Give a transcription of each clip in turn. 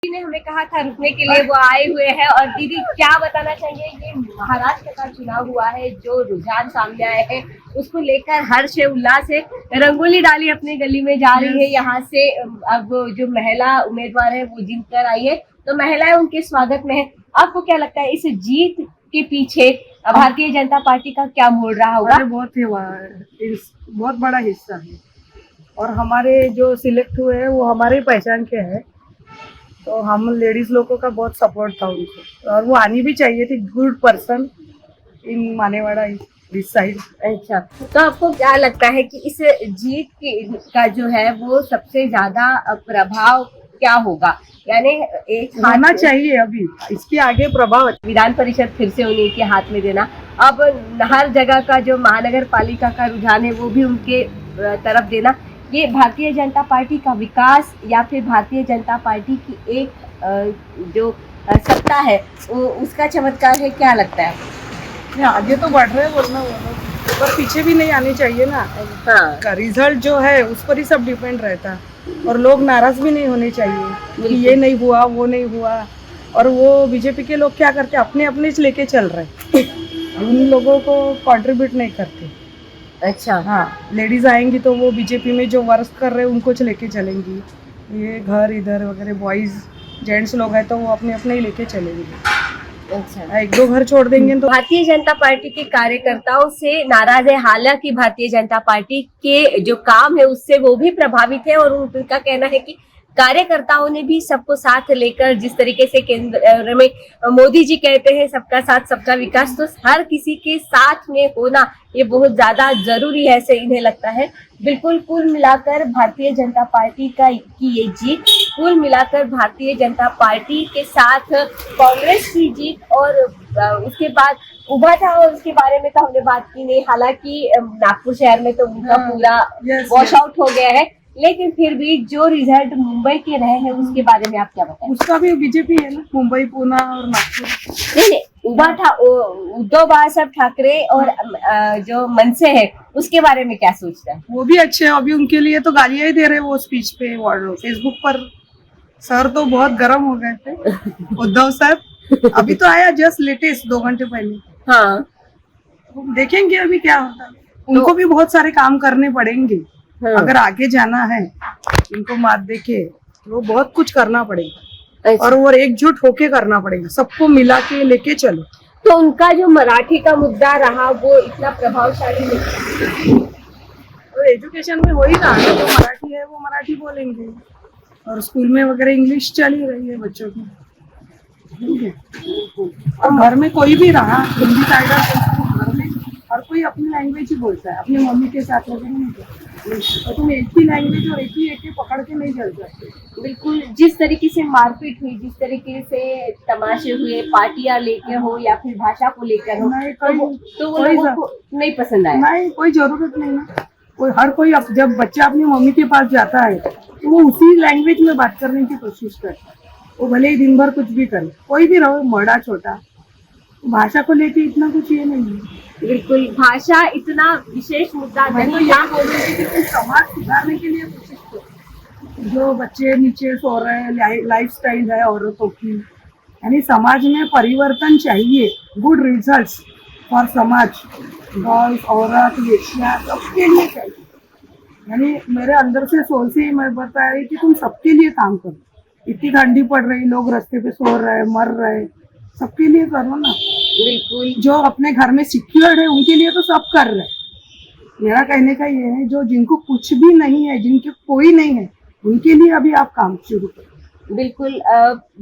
ने हमें कहा था रुकने के लिए, वो आए हुए हैं। और दीदी क्या बताना चाहिए, ये महाराष्ट्र का चुनाव हुआ है, जो रुझान सामने आए हैं उसको लेकर हर्ष है, उल्लास है। रंगोली डाली अपने गली में जा रही है यहाँ से। अब जो महिला उम्मीदवार है वो जीत कर आई है, तो महिलाएं उनके स्वागत में है। आपको क्या लगता है इस जीत के पीछे भारतीय जनता पार्टी का क्या मोड़ रहा होगा? बहुत बड़ा हिस्सा है, और हमारे जो सिलेक्ट हुए हैं वो हमारे पहचान के हैं, तो हम लेडीज लोगों का बहुत सपोर्ट था उनको, और वो आनी भी चाहिए थी। गुड पर्सन इन मानेवाड़ा इस साइड। अच्छा, तो आपको क्या लगता है कि इस जीत का जो है वो सबसे ज्यादा प्रभाव क्या होगा? यानी एक आना चाहिए, अभी इसके आगे प्रभाव विधान परिषद फिर से उन्हीं के हाथ में देना। अब हर जगह का जो महानगर पालिका का रुझान है वो भी उनके तरफ देना, ये भारतीय जनता पार्टी का विकास या फिर भारतीय जनता पार्टी की एक जो सत्ता है उसका चमत्कार है? क्या लगता है? आगे तो बढ़ रहे हैं, बोलना पर पीछे भी नहीं आनी चाहिए ना। हाँ, रिजल्ट जो है उस पर ही सब डिपेंड रहता है, और लोग नाराज भी नहीं होने चाहिए कि ये नहीं हुआ वो नहीं हुआ। और वो बीजेपी के लोग क्या करते हैं, अपने अपने से लेके चल रहे हैं, उन लोगों को कंट्रीब्यूट नहीं करते। अच्छा, हाँ, लेडीज आएंगी तो वो बीजेपी में जो वर्क कर रहे हैं उनको लेके चलेंगी। ये घर इधर वगैरह बॉयज जेंट्स लोग हैं तो वो अपने अपने ही लेके चलेंगे। अच्छा, एक दो घर छोड़ देंगे तो। भारतीय जनता पार्टी के कार्यकर्ताओं से नाराज है, हालांकि भारतीय जनता पार्टी के जो काम है उससे वो भी प्रभावित है। और उनका कहना है कि कार्यकर्ताओं ने भी सबको साथ लेकर, जिस तरीके से केंद्र में मोदी जी कहते हैं सबका साथ सबका विकास, तो हर किसी के साथ में होना ये बहुत ज्यादा जरूरी है, ऐसे इन्हें लगता है। बिल्कुल, कुल मिलाकर भारतीय जनता पार्टी की ये जीत, कुल मिलाकर भारतीय जनता पार्टी के साथ कांग्रेस की जीत। और उसके बाद उभा था, और उसके बारे में तो हमने बात की नहीं, हालांकि नागपुर शहर में तो उनका पूरा वॉश आउट हो गया है। लेकिन फिर भी जो रिजल्ट मुंबई के रहे हैं उसके बारे में आप क्या बताएं? उसका भी बीजेपी है ना, मुंबई पुणे और नागपुर। नहीं, उभा था उद्धव बाला ठाकरे और जो मनसे है उसके बारे में क्या सोचता है? वो भी अच्छे हैं, अभी उनके लिए तो गालियां ही दे रहे हैं वो स्पीच पे फेसबुक पर। सर तो बहुत गर्म हो गए थे उद्धव साहब। अभी तो आया जस्ट लेटेस्ट 2 घंटे पहले। हाँ, देखेंगे अभी क्या होता है। उनको भी बहुत सारे काम करने पड़ेंगे। हाँ। अगर आगे जाना है इनको मात देके, वो बहुत कुछ करना पड़ेगा। अच्छा। और वो एकजुट होके करना पड़ेगा, सबको मिला के लेके चलो। तो उनका जो मराठी का मुद्दा रहा वो इतना प्रभावशाली नहीं। और एजुकेशन में हो ही रहा है, जो मराठी है वो मराठी बोलेंगे, और स्कूल में वगैरह इंग्लिश चल ही रही है बच्चों की। ठीक है, और घर में कोई भी रहा हिंदी साइड, घर में हर कोई अपनी लैंग्वेज ही बोलता है, अपनी मम्मी के साथ वगैरह नहीं बोलता। तो तुम एक ही लैंग्वेज और एक ही पकड़ के नहीं चल सकते। बिल्कुल, जिस तरीके से मारपीट हुई, जिस तरीके से तमाशे हुए, पार्टियां लेकर हो या फिर भाषा को लेकर हो, तो वो लोगों को नहीं पसंद आया। नहीं, कोई जरूरत नहीं है। हर कोई जब बच्चा अपनी मम्मी के पास जाता है तो वो उसी लैंग्वेज में बात करने की कोशिश करता है। वो भले ही दिन भर कुछ भी करे, कोई भी रहो, बड़ा छोटा, भाषा को लेके इतना कुछ ये नहीं है। बिल्कुल, भाषा इतना विशेष मुद्दा नहीं है। यहाँ बोल रही थी कि समाज सुधारने के लिए कोशिश करो। जो बच्चे नीचे सो रहे हैं, लाइफ स्टाइल है औरतों की, यानी समाज में परिवर्तन चाहिए। गुड रिजल्ट्स फॉर समाज, गर्ल्स, औरत, वेश्या, सबके लिए चाहिए। यानी मेरे अंदर से सोच से ही मैं बता रही कि तुम सबके लिए काम करो। इतनी ठंडी पड़ रही, लोग रास्ते पे सो रहे, मर रहे, सबके लिए करो ना। बिल्कुल, जो अपने घर में सिक्योर्ड है उनके लिए तो सब कर रहे हैं। मेरा कहने का ये है, जो जिनको कुछ भी नहीं है, जिनके कोई नहीं है, उनके लिए अभी आप काम शुरू करो। बिल्कुल,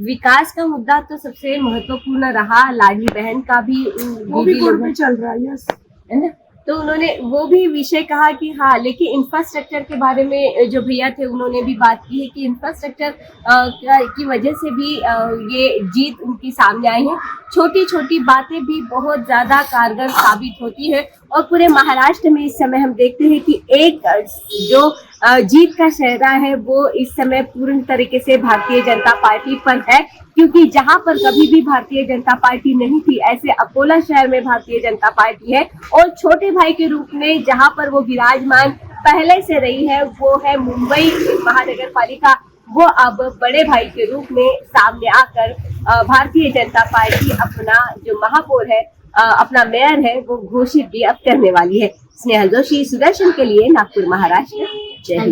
विकास का मुद्दा तो सबसे महत्वपूर्ण रहा। लाडली बहन का भी वो भी कोर्ट में चल रहा है, यस, है ना? तो उन्होंने वो भी विषय कहा कि हाँ, लेकिन इंफ्रास्ट्रक्चर के बारे में जो भैया थे उन्होंने भी बात की है कि इंफ्रास्ट्रक्चर की वजह से भी ये जीत उनकी सामने आई है। छोटी छोटी बातें भी बहुत ज्यादा कारगर साबित होती है। और पूरे महाराष्ट्र में इस समय हम देखते हैं कि एक जो जीत का सेहरा है वो इस समय पूर्ण तरीके से भारतीय जनता पार्टी पर है, क्योंकि जहां पर कभी भी भारतीय जनता पार्टी नहीं थी, ऐसे अकोला शहर में भारतीय जनता पार्टी है। और छोटे भाई के रूप में जहां पर वो विराजमान पहले से रही है वो है मुंबई महानगर पालिका। वो अब बड़े भाई के रूप में सामने आकर भारतीय जनता पार्टी अपना जो महापौर है, अपना मेयर है, वो घोषित भी अब करने वाली है। स्नेहल जोशी, सुदर्शन के लिए, नागपुर, महाराष्ट्र। जय हिंद।